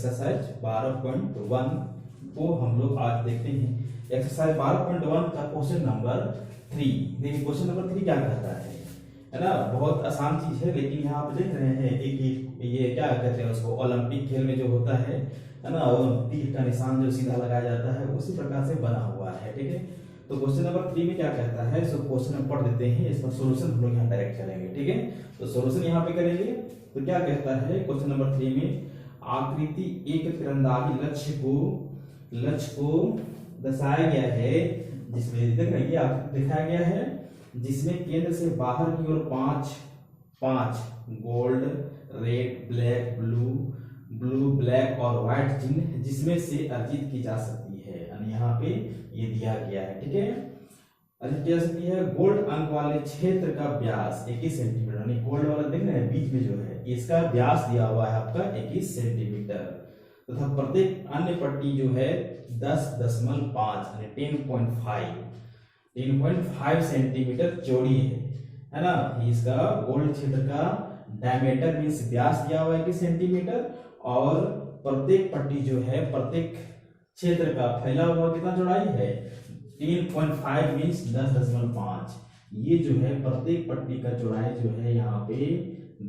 Exercise 12.1 को हम लोग आज देखते हैं। एक्सरसाइज 12.1 का क्वेश्चन नंबर 3। देखिए क्वेश्चन नंबर 3 क्या कहता है ना, बहुत आसान चीज है, लेकिन यहाँ आप देख रहे हैं कि ये क्या कहते हैं उसको, ओलंपिक खेल में जो होता है ना, तीर का निशान जो सीधा लगाया जाता है उसी प्रकार से बना हुआ है। ठीक है, तो क्वेश्चन नंबर 3 में क्या कहता है, सो क्वेश्चन हम पढ़ देते हैं, इसका सॉल्यूशन हम लोग यहाँ डायरेक्ट करेंगे। ठीक है, तो सॉल्यूशन यहाँ पे करेंगे। तो क्या कहता है क्वेश्चन नंबर 3 में, आकृति एक तीरंदाजी लक्ष्य को दर्शाया गया है, जिसमें देख रहे हैं ये आकृति दिखाया गया है, जिसमें केंद्र से बाहर की ओर पांच gold, red, black, blue, black और व्हाइट चिन्ह जिसमें से अर्जित की जा सकती है। यानी यहाँ पे ये दिया गया है। ठीक है, अर्जित की जा सकती है। गोल्ड अंक वाले क्षेत्र का व्यास 21 सेंटीमीटर, यानी गोल्ड वाला देख रहे हैं बीच में जो है, इसका व्यास दिया हुआ है आपका 21 सेंटीमीटर, तथा प्रत्येक अन्य पट्टी जो है 10.5 यानी 10.5 सेंटीमीटर चौड़ी है ना। इसका गोल्ड क्षेत्र का डायमीटर मीन्स व्यास दिया हुआ है 21 सेंटीमीटर, और प्रत्येक पट्टी जो है, प्रत्येक क्षेत्र का फैला हुआ कितना चौड़ाई है 3.5 मीन्स 10.5। ये जो है प्रत्येक पट्टी का चौड़ाई जो है यहाँ पे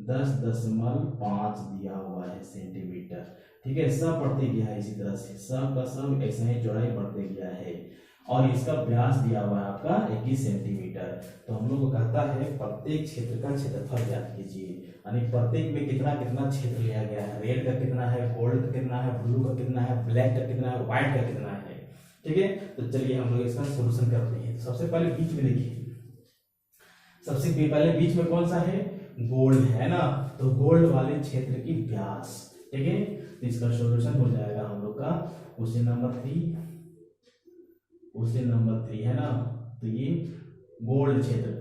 10.5 दिया हुआ है सेंटीमीटर। ठीक है, सब बढ़ते गया है इसी तरह से, सब का सब ऐसे ही चौड़ाई बढ़ते गया है, और इसका व्यास दिया हुआ है आपका 21 सेंटीमीटर। तो हम लोग को कहता है प्रत्येक क्षेत्र का क्षेत्रफल ज्ञात कीजिए, यानी प्रत्येक में कितना कितना क्षेत्र लिया गया है, रेड का कितना है, गोल्ड का कितना है, ब्लू का कितना है, ब्लैक का कितना है, व्हाइट का कितना है। ठीक है, तो चलिए हम लोग इसका सोल्यूशन करते हैं। सबसे पहले बीच में देखिए, सबसे पहले बीच में कौन सा है, गोल्ड है ना, तो गोल्ड वाले क्षेत्र की व्यास। ठीक है, तो इसका सोल्यूशन हो जाएगा हम लोग का क्वेश्चन नंबर 3 है ना। तो ये गोल्ड क्षेत्र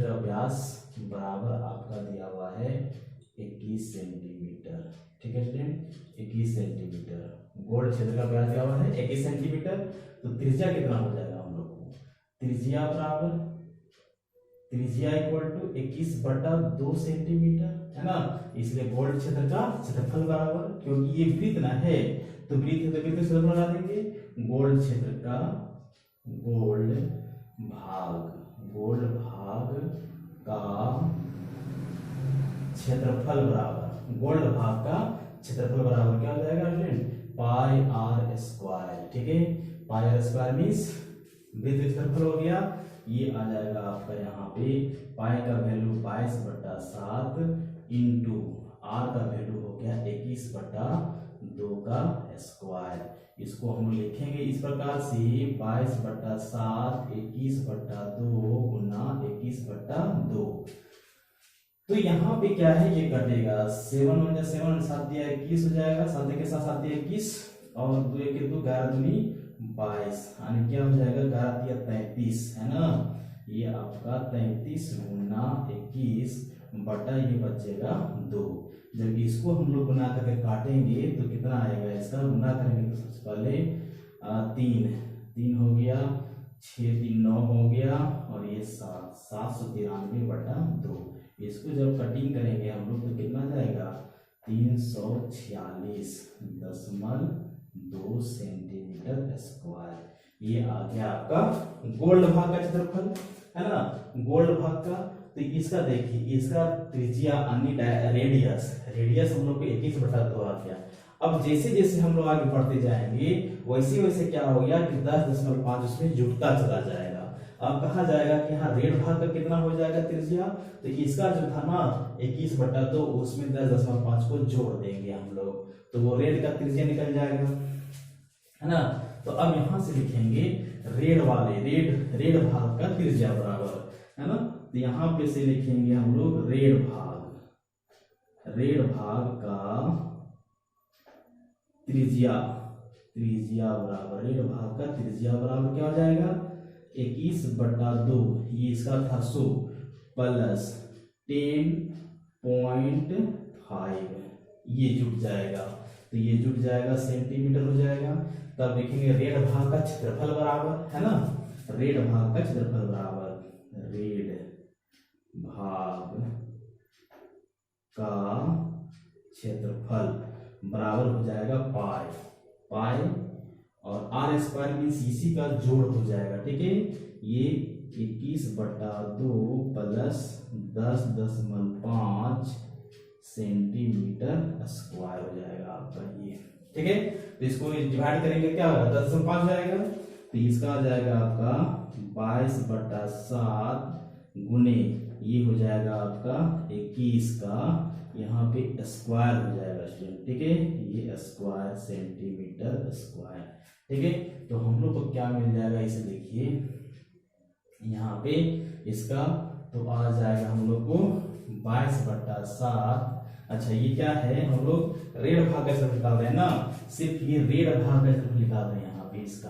का व्यास बराबर आपका दिया हुआ है 21 सेंटीमीटर। ठीक है स्टूडेंट, 21 सेंटीमीटर गोल्ड क्षेत्र का व्यास दिया हुआ है 21 सेंटीमीटर। तो त्रिज्या कितना हो जाएगा हम लोग को, त्रिज्या इक्वल टू 21/2 सेंटीमीटर है ना, इसलिए गोल्ड क्षेत्र का क्षेत्रफल बराबर, क्योंकि ये वृत्त ना है तो वृत्त है तो वृत्त क्षेत्रफल लगा देंगे, गोल्ड क्षेत्र का गोल्ड भाग का क्षेत्रफल बराबर, गोल्ड भाग का क्षेत्रफल बराबर क्या हो जाएगा स्टूडेंट, पाई आर स्क्वायर। ठीक है, पाई आर स्क्वायर मीन्स वृत्त क्षेत्रफल हो गया, ये आ जाएगा आपका यहाँ पे पाई का वैल्यू 22/7 इंटू आर का वैल्यू हो गया 21/2 का स्क्वायर। इसको हम लिखेंगे इस प्रकार से 22/7 21/2 गुना 21/2। तो यहाँ पे क्या है, ये कटेगा 7 1 7 7 दिया 21 हो जाएगा, 7 के साथ 7 दिया 21 और 2 1 2 11 दूनी 22, यानी क्या हो जाएगा 11 33 है ना। ये आपका 33 गुना 21 बटा ये बचेगा 2। जब इसको हम लोग गुना करके काटेंगे तो कितना आएगा, इसका गुना करेंगे तो सबसे पहले 3 हो गया, 6 3 9 हो गया, और ये 793/2। इसको जब कटिंग करेंगे हम लोग तो कितना जाएगा 346.2 सेंटीमीटर स्क्वायर। ये आ गया आपका गोल्ड भाग का क्षेत्रफल है ना, गोल्ड भाग का। तो इसका देखिए, इसका त्रिज्या रेडियस हम लोग को 21/2 आ गया। अब जैसे जैसे हम लोग आगे बढ़ते जाएंगे वैसे वैसे क्या हो गया कि 10.5 उसमें जुड़ता चला जाएगा। अब कहा जाएगा कि हाँ रेड भाग का कितना हो जाएगा त्रिज्या, तो इसका जो था ना 21/2 उसमें 10.5 को जोड़ देंगे हम लोग, तो वो रेड का त्रिज्या निकल जाएगा है ना। तो अब यहां से लिखेंगे रेड भाग का त्रिज्या बराबर है ना, तो यहां पे से लिखेंगे हम लोग रेड भाग का त्रिज्या बराबर, रेड भाग का त्रिज्या बराबर क्या हो जाएगा 21/2, ये इसका था 100 प्लस 10.5, ये जुट जाएगा, तो ये जुट जाएगा सेंटीमीटर हो जाएगा। तब देखेंगे रेड भाग का क्षेत्रफल बराबर है ना, रेड भाग का क्षेत्रफल बराबर रेड भाग का क्षेत्रफल बराबर हो जाएगा पाई पाई और आर स्क्वायर मीन्स इसी का जोड़ हो जाएगा। ठीक है, ये 21/2 प्लस 10.5 सेंटीमीटर स्क्वायर हो जाएगा आपका ये। ठीक है, तो इसको डिवाइड करेंगे क्या होगा 10.5 हो जाएगा, तो इसका हो जाएगा आपका 22/7 गुने ये हो जाएगा आपका 21 का यहाँ पे स्क्वायर हो जाएगा स्टूडेंट। ठीक है, ये स्क्वायर सेंटीमीटर स्क्वायर। ठीक है, तो हम लोग को क्या मिल जाएगा इसे देखिए यहाँ पे इसका तो आ जाएगा हम लोग को 22/7। अच्छा ये क्या है, हम लोग रेड भाग का क्षेत्रफल निकाल रहे हैं ना, सिर्फ ये रेड भाग का क्षेत्रफल निकाल रहे हैं यहाँ पे इसका।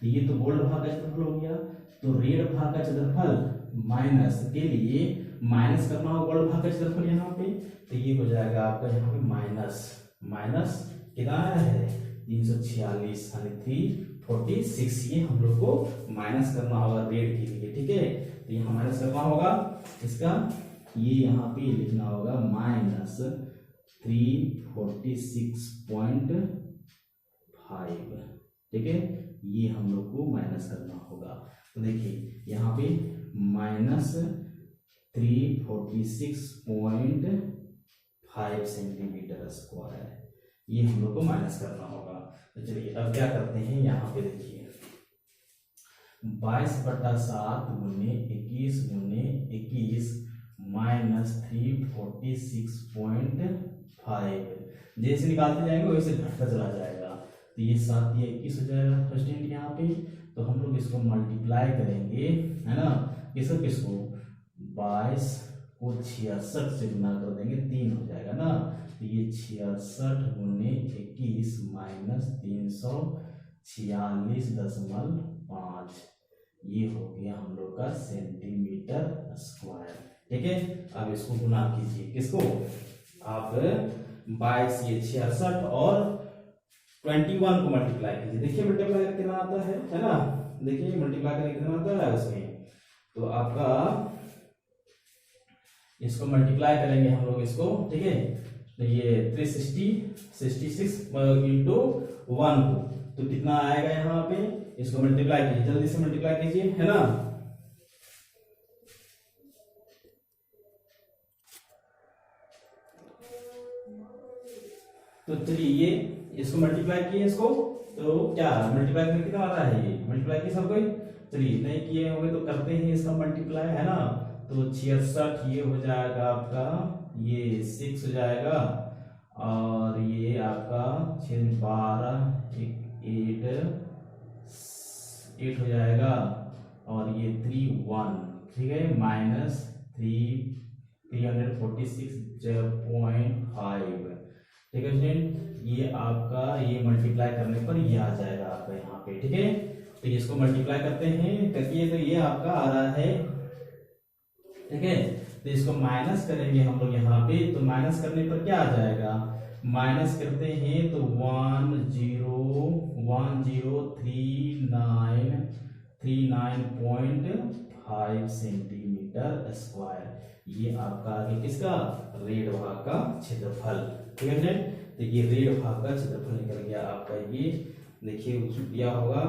तो ये तो गोल्ड भाग का क्षेत्रफल हो गया, तो रेड भाग का क्षेत्रफल माइनस के लिए माइनस करना होगा गोल्ड भाग का क्षेत्रफल यहाँ पे, तो ये हो जाएगा आपका यहाँ पे माइनस कितना है 346 यानी 346। ये हम लोग को माइनस करना होगा रेड के लिए। ठीक है, तो यहाँ माइनस करना होगा इसका, ये यहाँ पे लिखना होगा -346.5। ठीक है, ये हम लोग को माइनस करना होगा। तो देखिए यहाँ पे -346.5 सेंटीमीटर स्क्वायर, ये हम लोग को माइनस करना होगा। तो चलिए अब क्या करते हैं, यहाँ पे देखिए 22/7 गुने 21 गुने 21 -346.5 जैसे निकालते जाएंगे वैसे घटता चला जाएगा। तो ये 7 या 21 हो जाएगा स्टूडेंट यहाँ पे। तो हम लोग इसको मल्टीप्लाई करेंगे है ना, किसको 22 को 66 से गुना कर देंगे 3 हो जाएगा ना, तो ये 66 गुने 21 -346.5 ये हो गया हम लोग का सेंटीमीटर स्क्वायर। ठीक है, अब इसको गुना कीजिए किसको, आप 22 ये 66 और 21 को मल्टीप्लाई कीजिए। देखिए मल्टीप्लाई करके कितना आता है ना, देखिए मल्टीप्लाई करके कितना आता है उसमें, तो आपका इसको मल्टीप्लाई करेंगे हम लोग इसको। ठीक है, तो ये 366 इंटू 1 को तो कितना आएगा यहाँ पे, इसको मल्टीप्लाई कीजिए, जल्दी से मल्टीप्लाई कीजिए है ना। तो चलिए ये इसको मल्टीप्लाई किए इसको, तो क्या मल्टीप्लाई करके कितना आता है, ये मल्टीप्लाई किए सब कोई, चलिए नहीं किए होंगे तो करते हैं इसका मल्टीप्लाई है ना। तो 66 ये हो जाएगा आपका, ये 6 हो जाएगा और ये आपका 12 8 हो जाएगा और ये 31। ठीक है, -346.5। ठीक है स्टूडेंट, ये आपका ये मल्टीप्लाई करने पर ये आ जाएगा आपका यहाँ पे। ठीक है, तो इसको मल्टीप्लाई करते हैं करके, तो ये आपका आ रहा है। ठीक है, तो इसको माइनस करेंगे हम लोग यहाँ पे, तो माइनस करने पर क्या आ जाएगा, माइनस करते हैं तो 1039.5 सेंटीमीटर स्क्वायर, ये आपका आगे किसका, रेड भाग का क्षेत्रफल। ठीक है, तो ये रेड भाग का क्षेत्रफल निकल गया आपका, ये देखिए दिया होगा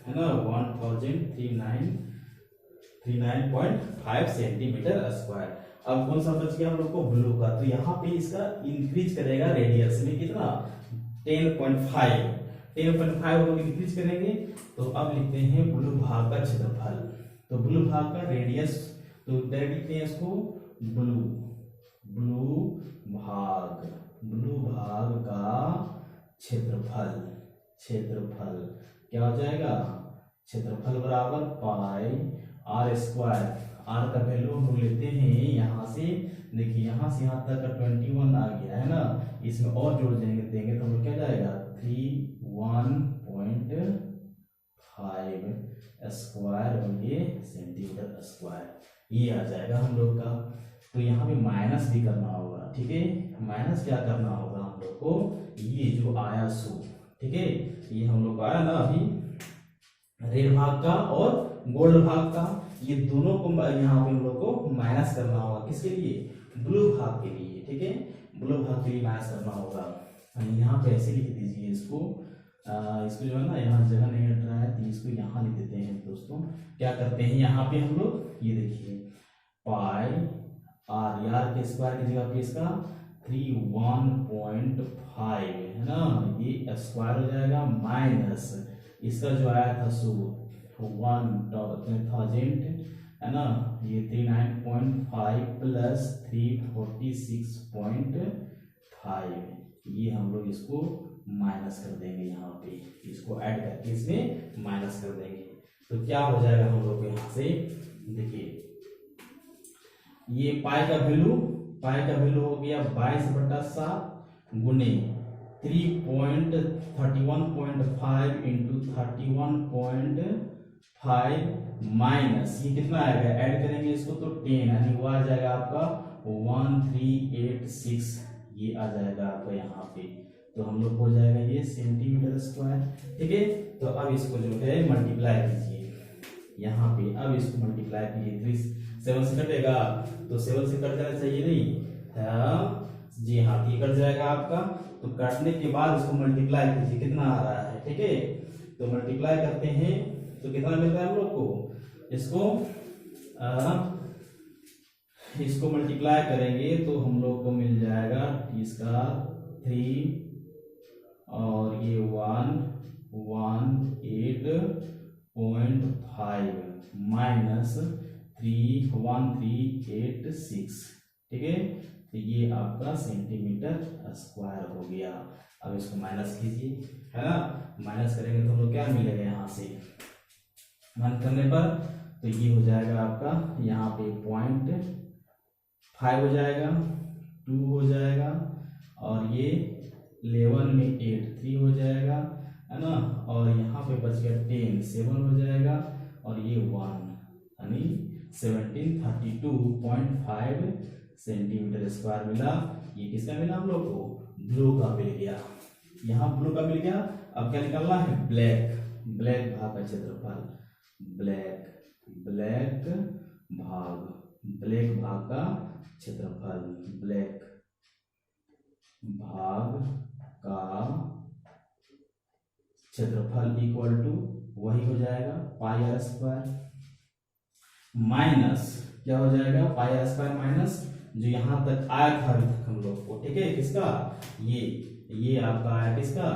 है ना 1039.5 सेंटीमीटर स्क्वायर। अब कौन सा बच गया हम लोग को, ब्लू का, तो यहाँ पे इसका इंक्रीज करेगा रेडियस में कितना 10.5 हम लोग इंक्रीज करेंगे। तो अब लिखते हैं ब्लू भाग का क्षेत्रफल, तो ब्लू भाग का रेडियस, तो डायरेक्ट लिखते हैं इसको ब्लू भाग का क्षेत्रफल क्या हो जाएगा, क्षेत्रफल बराबर पाई आर स्क्वायर। आर का वैल्यू हम लेते हैं यहाँ से, देखिए यहाँ से यहाँ तक का 21 आ गया है ना, इसमें और जोड़ देंगे तो हम लोग क्या जाएगा 31.5 स्क्वायर और ये सेंटीमीटर स्क्वायर, ये आ जाएगा हम लोग का। तो यहाँ पे माइनस भी करना होगा। ठीक है, माइनस क्या करना होगा हम लोग को, ये जो आया सो, ठीक है, ये हम लोग को आया ना अभी रेड भाग का और गोल्ड भाग का, ये दोनों को यहाँ पे हम लोग को माइनस करना होगा। किसके लिए? ब्लू भाग के लिए। ठीक है, ब्लू भाग के लिए माइनस करना होगा। यहाँ पे ऐसे लिख दीजिए इसको, इसको जो है ना, यहाँ जगह नहीं हट रहा है तो इसको यहाँ लिख देते हैं दोस्तों। क्या करते हैं यहाँ पे हम लोग, ये देखिए पाई आर, यार के स्क्वायर की जगह पे इसका 31.5 है ना, ये स्क्वायर हो जाएगा, माइनस इसका जो आया था सो 1000 है ना, ये 39.5 प्लस 346.5, ये हम लोग इसको माइनस कर देंगे यहाँ पे, इसको ऐड करके इसमें माइनस कर देंगे। तो क्या हो जाएगा हम लोग यहाँ से, देखिए ये पाई का वैल्यू हो गया 22/7 गुने 3.31.5 इंटू 31.5 माइनस ये कितना आएगा, ऐड करेंगे इसको तो 10, यानी वो आ जाएगा आपका 1386, ये आ जाएगा आपका यहाँ पे। तो हम लोग हो जाएगा ये सेंटीमीटर स्क्वायर। ठीक है, तो अब इसको जो है मल्टीप्लाई कीजिए यहाँ पे, अब इसको मल्टीप्लाई कीजिए, 7 से कटेगा तो 7 से कट जाना चाहिए नहीं, जी हाँ, ये कट जाएगा आपका। तो काटने के बाद इसको मल्टीप्लाई कीजिए, कितना आ रहा है। ठीक है, तो मल्टीप्लाई करते हैं तो कितना मिल रहा है हम लोग को, इसको मल्टीप्लाई करेंगे तो हम लोग को मिल जाएगा इसका 3 और ये 118.5 माइनस 1386। ठीक है, तो ये आपका सेंटीमीटर स्क्वायर हो गया। अब इसको माइनस कीजिए, है ना, माइनस करेंगे तो हम लोग क्या मिलेगा यहाँ से, माइनस करने पर तो ये हो जाएगा आपका यहाँ पे 0.5 हो जाएगा, 2 हो जाएगा, और ये 11 में 8 3 हो जाएगा, है ना, और यहाँ पे बच गया 10 7 हो जाएगा, और ये 1 यानी 1732.5 सेंटीमीटर स्क्वायर मिला। ये किसका मिला हम लोग को, ब्लू का मिल गया, यहाँ ब्लू का मिल गया। अब क्या निकालना है, ब्लैक भाग का क्षेत्रफल, ब्लैक भाग का क्षेत्रफल, ब्लैक भाग का क्षेत्रफल इक्वल टू वही हो जाएगा पाई आर स्क्वायर माइनस क्या हो जाएगा, पाई आर स्क्वायर माइनस जो यहां तक आया था अभी तक हम लोग को। ठीक है, किसका, ये आपका आया किसका,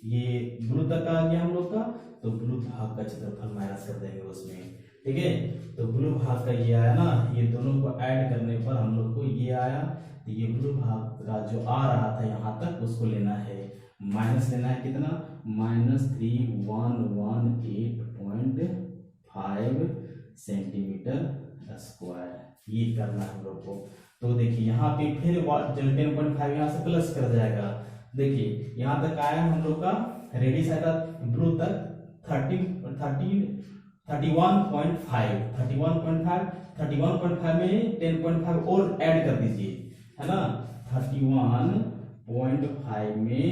ये ब्लू तक आ गया हम लोग का, तो ब्लू भाग का क्षेत्रफल माइनस कर देंगे उसमें। ठीक है, तो ब्लू भाग का ये आया ना, ये दोनों को ऐड करने पर हम लोग को ये आया, तो ये ब्लू भाग का जो आ रहा था यहाँ तक उसको लेना है, माइनस लेना है कितना, -3118.5 सेंटीमीटर स्क्वायर, ये करना है हम लोग को। तो देखिए यहाँ पे फिर 10.5 यहाँ से प्लस कर जाएगा। देखिए यहाँ तक आया हम लोग का, रेडियस आया था ब्लू तक 31.5 में 10.5 और ऐड कर दीजिए, है ना, 31.5 में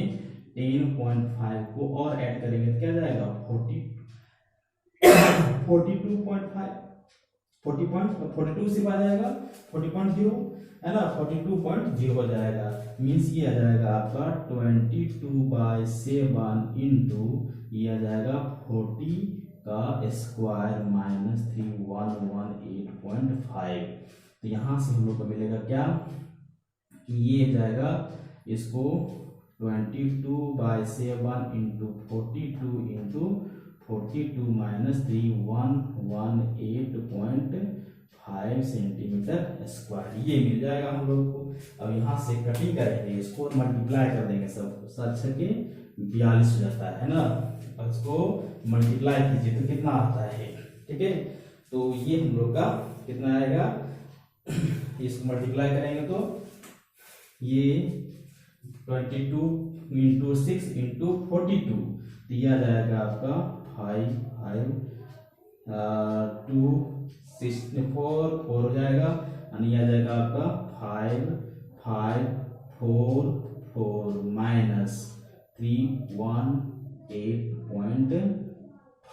10.5 को और ऐड करेंगे तो क्या जाएगा 42 से आ जाएगा 40.0, है ना, 42.0 हो जाएगा। मीन्स ये आ जाएगा आपका 22/7 इंटू ये आ जाएगा 40 का स्क्वायर माइनस 3118.5। तो यहाँ से हम लोग को मिलेगा क्या, ये जाएगा इसको 22/7 इंटू 42 माइनस 3118.5 सेंटीमीटर स्क्वायर, ये मिल जाएगा हम लोग को। अब यहाँ से कटिंग करेंगे, इसको मल्टीप्लाई कर देंगे, सब 7 के 42 हो जाता है ना, अब इसको मल्टीप्लाई कीजिए तो कितना आता है। ठीक है, तो ये हम लोग का कितना आएगा, इसको मल्टीप्लाई करेंगे तो ये 22 इंटू 6 इंटू 42, तो यह आ जाएगा आपका 5 2 6 4 हो जाएगा, यानी यह आ जाएगा आपका 5 5 4 4 माइनस 318.5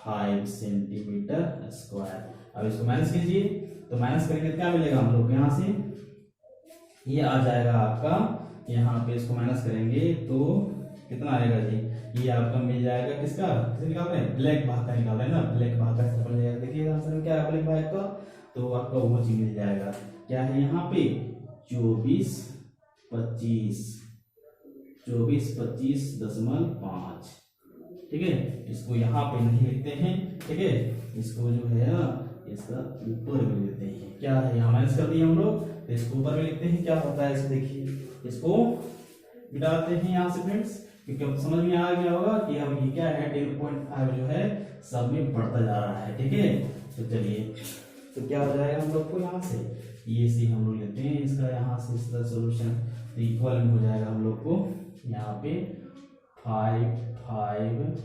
5 सेंटीमीटर स्क्वायर। अब इसको माइनस कीजिए, तो माइनस करेंगे क्या मिलेगा हम लोग को यहाँ से, ये आ जाएगा आपका, यहाँ पे इसको माइनस करेंगे तो कितना आएगा जी, ये आपका मिल जाएगा किसका, किसे निकाल रहे हैं, ब्लैक भाग का निकाल रहे हैं ना, ब्लैक भाग का क्षेत्रफल जाएगा। देखिए आंसर में क्या है ब्लैक भाग का, तो आपका वो चीज मिल जाएगा, क्या है यहाँ पे 24 25.5, ठीक है। इसको यहाँ पे नहीं लिखते हैं, ठीक है, इसको जो है ना इसका ऊपर भी लिखते हैं, क्या है यहाँ माइनस कर दिए हम लोग, तो इसको ऊपर में लिखते हैं, क्या होता है इसको देखिए, इसको मिटाते हैं यहाँ से फ्रेंड्स, क्योंकि अब समझ में आ गया होगा कि अब ये क्या है 10.5 जो है सब में बढ़ता जा रहा है, ठीक है। तो चलिए, तो क्या हो जाएगा हम लोग को यहाँ से, ये सी हम लोग लेते हैं इसका यहाँ से इसका सोल्यूशन, तो इक्वल में हो जाएगा हम लोग को यहाँ पे 5 5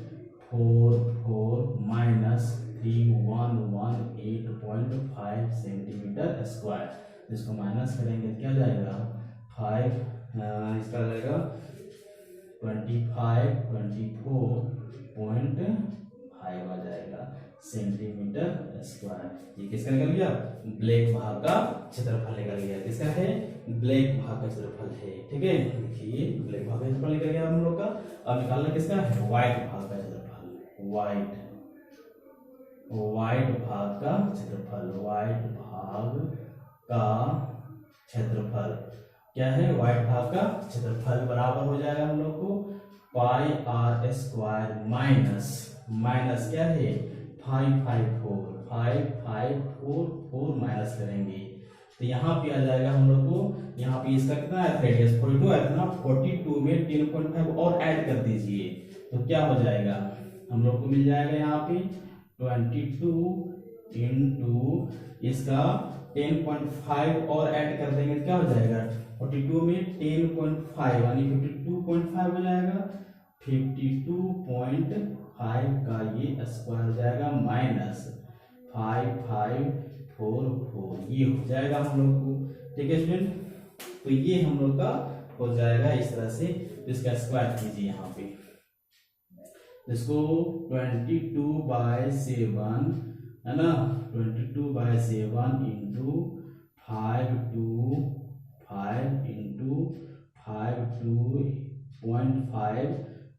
4 4 माइनस 3118.5 सेंटीमीटर स्क्वायर। इसको माइनस करेंगे तो क्या जाएगा 5, इसका जाएगा 24.5 आ जाएगा सेंटीमीटर स्क्वायर। ये किसका निकल गया, ब्लैक भाग का क्षेत्रफल निकल गया, किसका है, ब्लैक भाग का क्षेत्रफल है, ठीक है। देखिए ब्लैक भाग का क्षेत्रफल निकल गया हम लोग का। अब निकालना किसका है, व्हाइट भाग का क्षेत्रफल, व्हाइट भाग का क्षेत्रफल, व्हाइट भाग का क्षेत्रफल क्या है, व्हाइट भाग का क्षेत्रफल बराबर हो जाएगा हम लोग को पाई आर स्क्वायर माइनस क्या है 554 माइनस करेंगे तो यहाँ पे आ जाएगा हम लोग को, यहाँ पे इसका कितना है रेडियस 42 है ना, 42 में 10.5 और ऐड कर दीजिए तो क्या हो जाएगा हम लोग को मिल जाएगा यहाँ पे 22 इंटू इसका 10.5 और ऐड कर देंगे क्या हो जाएगा 42 में 10.5 यानी 52.5 हो जाएगा, 52.5 का ये स्क्वायर हो जाएगा माइनस 5544 ये हो जाएगा हम लोग को, ठीक है स्टूडेंट। तो ये हम लोग का हो जाएगा इस तरह से, इसका स्क्वायर कीजिए यहाँ पे, इसको 22/7 है ना, 22/7 इंटू 5 इंटू 52.5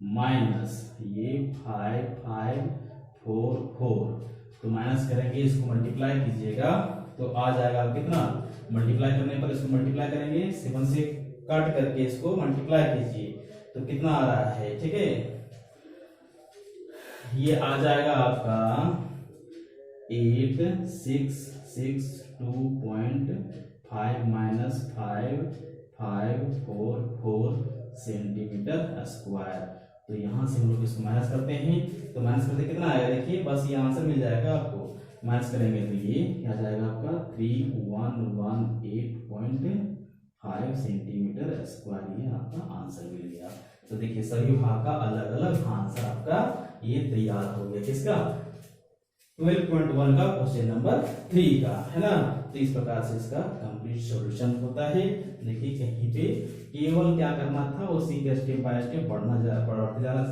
माइनस ये 5544 तो माइनस करेंगे इसको मल्टीप्लाई कीजिएगा तो आ जाएगा कितना, मल्टीप्लाई करने पर इसको मल्टीप्लाई करेंगे 7 से काट करके इसको मल्टीप्लाई कीजिए तो कितना आ रहा है, ठीक है। ये आ जाएगा आपका 8662.5 माइनस 5544 सेंटीमीटर स्क्वायर। तो यहाँ से हम लोग इसको माइनस करते हैं तो माइनस करते कितना आएगा देखिए, बस ये आंसर मिल जाएगा आपको, माइनस करेंगे तो ये आ जाएगा आपका 3118.5 सेंटीमीटर स्क्वायर, ये आपका आंसर मिल गया। तो देखिए सभी भाग का अलग अलग आंसर आपका ये तैयार हो गया, किसका 12.1 का क्वेश्चन नंबर 3 का, है ना। तो इस प्रकार से इसका कंप्लीट सॉल्यूशन होता है। देखिए कहीं पे केवल क्या करना था, उसी के स्टेप बाय स्टेप बढ़ते जाना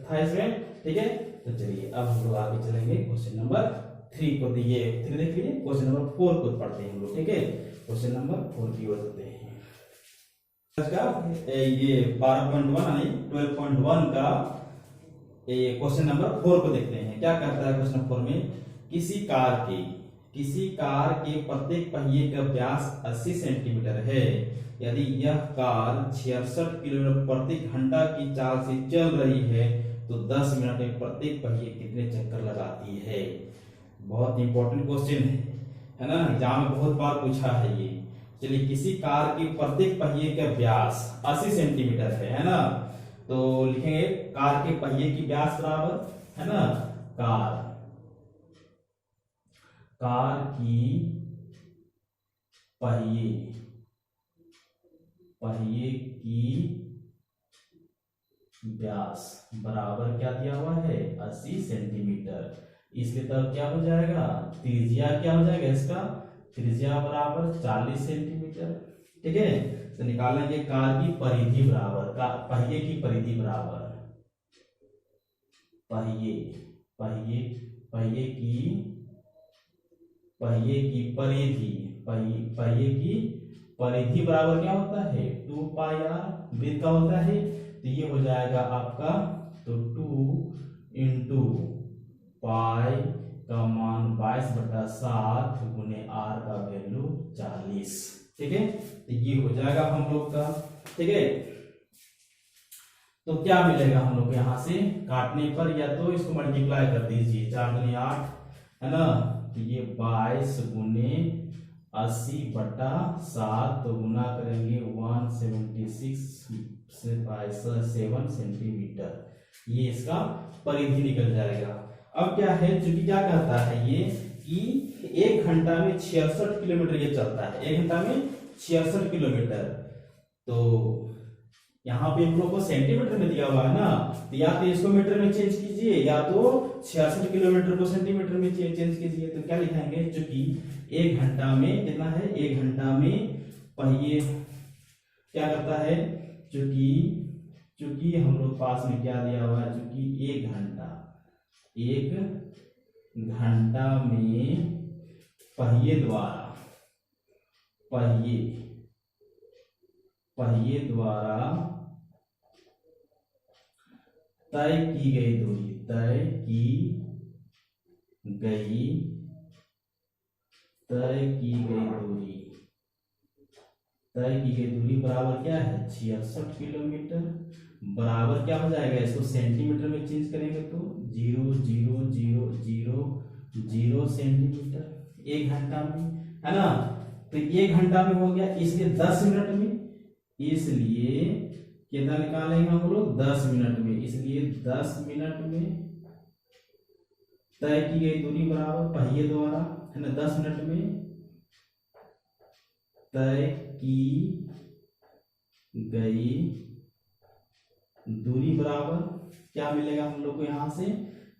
था इसमें, ठीक है। तो चलिए अब हम लोग आगे चलेंगे क्वेश्चन नंबर 3 को, ये 3 देख लीजिए, क्वेश्चन नंबर 4 को पढ़ते हैं हम लोग, ठीक है। क्वेश्चन नंबर 4 की ओर चलते हैं। ये 12.1 यानी 12.1 का क्वेश्चन नंबर 4 को देखते हैं। क्या कहता है क्वेश्चन 4 में, किसी कार के प्रत्येक पहिए का व्यास 80 सेंटीमीटर है, यदि यह कार 66 किलोमीटर प्रति घंटा की चाल से चल रही है तो 10 मिनट में प्रत्येक पहिए कितने चक्कर लगाती है। बहुत इंपॉर्टेंट क्वेश्चन है ना, एग्जाम में बहुत बार पूछा है ये। चलिए किसी कार के प्रत्येक पहिए का व्यास 80 सेंटीमीटर है ना, तो लिखेंगे कार के पहिए की व्यास बराबर है ना, कार की पहिए की व्यास बराबर क्या दिया हुआ है 80 सेंटीमीटर, इसलिए तब क्या हो जाएगा त्रिज्या क्या हो जाएगा इसका, त्रिज्या बराबर 40 सेंटीमीटर, ठीक है। तो निकालेंगे कार की परिधि बराबर, पहिए की परिधि बराबर, पहिए पहिए की परिधि, पहिए की परिधि बराबर क्या होता है 2 पाई आर, वृत्त का होता है, तो ये हो जाएगा आपका, तो 2 इंटू पाई का मान 22/7 गुने आर का वैल्यू 40। ठीक है, तो ये हो जाएगा हम लोग का। ठीक है, तो क्या मिलेगा हम लोग यहाँ से काटने पर, या तो इसको मल्टीप्लाई कर दीजिए, 4 दूनी 8 है ना, तो ये 22 गुने 80/7, तो गुना करेंगे 176.7 सेंटीमीटर, ये इसका परिधि निकल जाएगा। अब क्या है, चूंकि क्या कहता है ये कि 1 घंटा में 66 किलोमीटर ये चलता है, 1 घंटा में 66 किलोमीटर, तो यहाँ पे हम लोग को सेंटीमीटर में दिया हुआ है ना, तो या तो इसको मीटर में चेंज कीजिए, या तो 66 किलोमीटर को सेंटीमीटर में चेंज कीजिए। तो क्या लिखेंगे, चूंकि 1 घंटा में कितना है, 1 घंटा में पहिए क्या करता है, चूंकि हम लोग पास में क्या दिया हुआ है, चूंकि 1 घंटा में पहिए द्वारा तय की गई दूरी बराबर क्या है 66 किलोमीटर, बराबर क्या हो जाएगा, इसको सेंटीमीटर में चेंज करेंगे तो 0.0000 सेंटीमीटर 1 घंटा में, है ना। तो 1 घंटा में हो गया, इसलिए 10 मिनट में, इसलिए कितना निकालेंगे हम लोग 10 मिनट में, इसलिए 10 मिनट में तय की गई दूरी बराबर पहिए द्वारा, है ना, 10 मिनट में तय की गई दूरी बराबर क्या मिलेगा हम लोग को यहाँ से,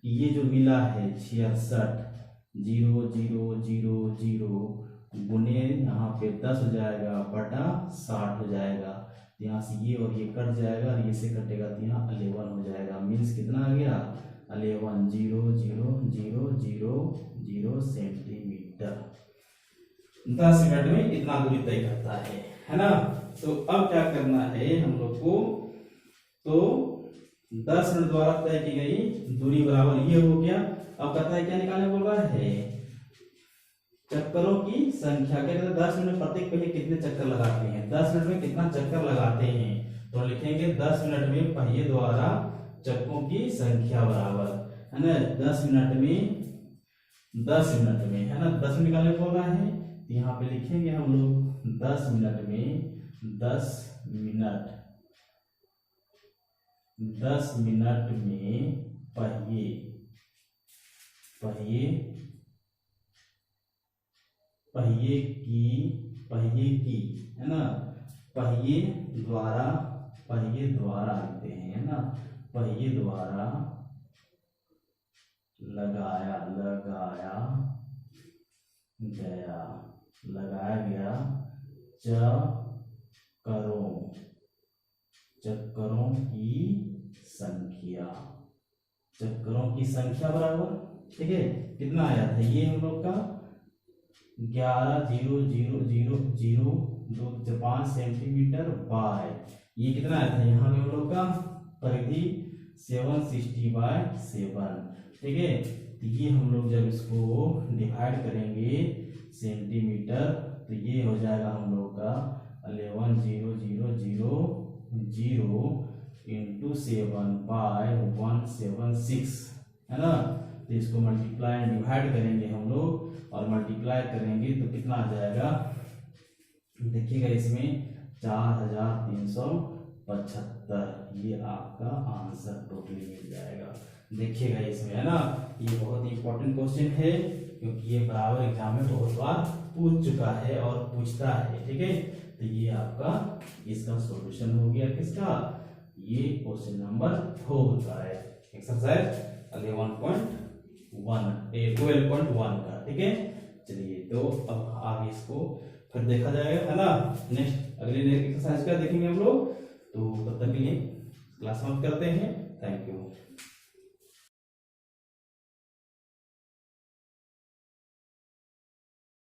ये जो मिला है 66.000 गुने यहाँ पे 10 हो जाएगा बटा 60 हो जाएगा, यहाँ से ये और ये कट जाएगा, और ये से कटेगा तो यहाँ 11 हो जाएगा, मीन्स कितना आ गया 11,000 सेंटीमीटर, 10 मिनट में इतना दूरी तय करता है ना। तो अब क्या करना है हम लोग को, तो 10 मिनट द्वारा तय की गई दूरी बराबर ये हो गया। अब कहता है क्या निकालने बोल रहा है, चक्करों की संख्या, क्या कहते हैं 10 मिनट प्रत्येक पहिए कितने चक्कर लगाते हैं, 10 मिनट में कितना चक्कर लगाते हैं, तो लिखेंगे 10 मिनट में पहिए द्वारा चक्कों की संख्या बराबर, है ना, 10 मिनट में है ना, 10 मिनट निकालने बोल रहा है, तो यहाँ पे लिखेंगे हम लोग 10 मिनट में 10 मिनट में पहिए की है ना, पहिए द्वारा लिखते हैं, है ना, पहिए द्वारा लगाया गया चक्करों की संख्या बराबर, ठीक है, कितना आया था ये हम लोग का 11,000.5 सेंटीमीटर बाय, ये कितना आया था यहाँ पे हम लोग का परिधि 760/7, ठीक है। तो ये हम लोग जब इसको डिवाइड करेंगे सेंटीमीटर, तो ये हो जाएगा हम लोग का 11,000 इंटू 7/176, है ना। तो इसको मल्टीप्लाई एंड डिवाइड करेंगे हम लोग, और मल्टीप्लाई करेंगे तो कितना आ जाएगा, देखिएगा इसमें 4,375, ये आपका आंसर टोटली मिल जाएगा, देखिएगा इसमें, है ना। ये बहुत ही इंपॉर्टेंट क्वेश्चन है, क्योंकि ये बराबर एग्जाम में बहुत बार पूछ चुका है और पूछता है, ठीक है। तो ये आपका इसका सॉल्यूशन हो गया, किसका, ये क्वेश्चन नंबर 4 का है, एक्सरसाइज 12.1 का, ठीक है। चलिए, तो अब आगे इसको फिर देखा जाएगा, है ना, नेक्स्ट अगले एक्सरसाइज का देखेंगे हम लोग। तो तब तक के लिए क्लास समाप्त करते हैं, थैंक यू।